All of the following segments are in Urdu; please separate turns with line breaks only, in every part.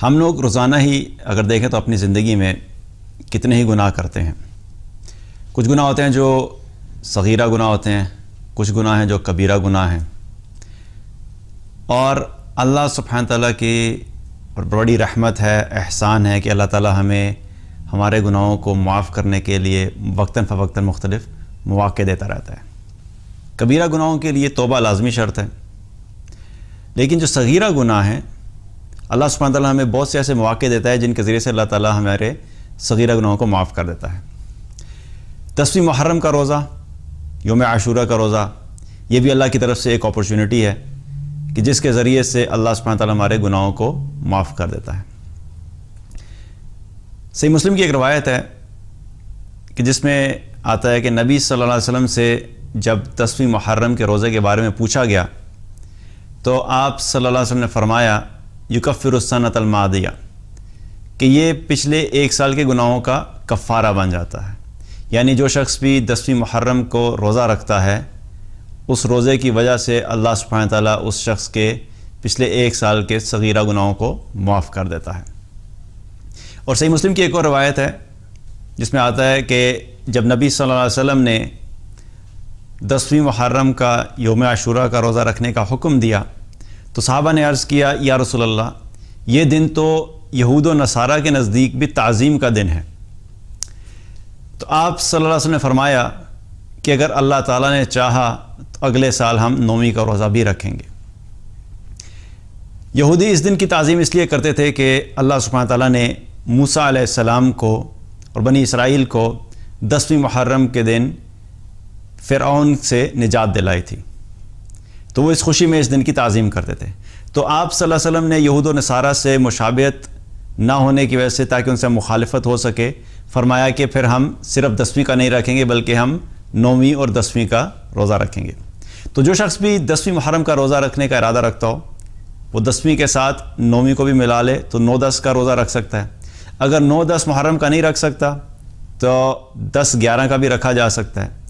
ہم لوگ روزانہ ہی اگر دیکھیں تو اپنی زندگی میں کتنے ہی گناہ کرتے ہیں۔ کچھ گناہ ہوتے ہیں جو صغیرہ گناہ ہوتے ہیں، کچھ گناہ ہیں جو کبیرہ گناہ ہیں، اور اللہ سبحانہ تعالیٰ کی بڑی رحمت ہے، احسان ہے کہ اللہ تعالیٰ ہمیں ہمارے گناہوں کو معاف کرنے کے لیے وقتاً فوقتاً مختلف مواقع دیتا رہتا ہے۔ کبیرہ گناہوں کے لیے توبہ لازمی شرط ہے، لیکن جو صغیرہ گناہ ہیں اللہ سبحانہ تعالیٰ ہمیں بہت سے ایسے مواقع دیتا ہے جن کے ذریعے سے اللہ تعالیٰ ہمارے صغیرہ گناہوں کو معاف کر دیتا ہے۔ 10ویں محرم کا روزہ، یوم عاشورہ کا روزہ، یہ بھی اللہ کی طرف سے ایک اپرچونٹی ہے کہ جس کے ذریعے سے اللہ سبحانہ تعالیٰ ہمارے گناہوں کو معاف کر دیتا ہے۔ صحیح مسلم کی ایک روایت ہے کہ جس میں آتا ہے کہ نبی صلی اللہ علیہ وسلم سے جب 10ویں محرم کے روزے کے بارے میں پوچھا گیا تو آپ صلی اللہ علیہ وسلم نے فرمایا یکفر السنۃ الماضیہ، کہ یہ پچھلے ایک سال کے گناہوں کا کفارہ بن جاتا ہے۔ یعنی جو شخص بھی 10ویں محرم کو روزہ رکھتا ہے، اس روزے کی وجہ سے اللہ سبحانہ تعالیٰ اس شخص کے پچھلے ایک سال کے صغیرہ گناہوں کو معاف کر دیتا ہے۔ اور صحیح مسلم کی ایک اور روایت ہے جس میں آتا ہے کہ جب نبی صلی اللہ علیہ وسلم نے 10ویں محرم کا یوم عاشورہ کا روزہ رکھنے کا حکم دیا تو صحابہ نے عرض کیا یا رسول اللہ، یہ دن تو یہود و نصارہ کے نزدیک بھی تعظیم کا دن ہے۔ تو آپ صلی اللہ علیہ وسلم نے فرمایا کہ اگر اللہ تعالیٰ نے چاہا تو اگلے سال ہم 9ویں کا روزہ بھی رکھیں گے۔ یہودی اس دن کی تعظیم اس لیے کرتے تھے کہ اللہ سبحانہ تعالیٰ نے موسیٰ علیہ السلام کو اور بنی اسرائیل کو 10ویں محرم کے دن فرعون سے نجات دلائی تھی، تو وہ اس خوشی میں اس دن کی تعظیم کرتے تھے۔ تو آپ صلی اللہ علیہ وسلم نے یہود و نصارہ سے مشابہت نہ ہونے کی وجہ سے، تاکہ ان سے مخالفت ہو سکے، فرمایا کہ پھر ہم صرف 10ویں کا نہیں رکھیں گے بلکہ ہم 9ویں اور 10ویں کا روزہ رکھیں گے۔ تو جو شخص بھی 10ویں محرم کا روزہ رکھنے کا ارادہ رکھتا ہو وہ 10ویں کے ساتھ 9ویں کو بھی ملا لے تو 9-10 کا روزہ رکھ سکتا ہے۔ اگر 9-10 محرم کا نہیں رکھ سکتا تو 10-11 کا بھی رکھا جا سکتا ہے۔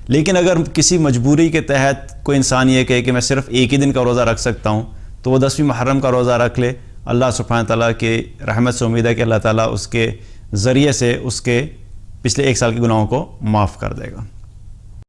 لیکن اگر کسی مجبوری کے تحت کوئی انسان یہ کہے کہ میں صرف ایک ہی دن کا روزہ رکھ سکتا ہوں تو وہ 10ویں محرم کا روزہ رکھ لے۔ اللہ سبحانہ تعالیٰ کی رحمت سے امید ہے کہ اللہ تعالیٰ اس کے ذریعے سے اس کے پچھلے ایک سال کے گناہوں کو معاف کر دے گا۔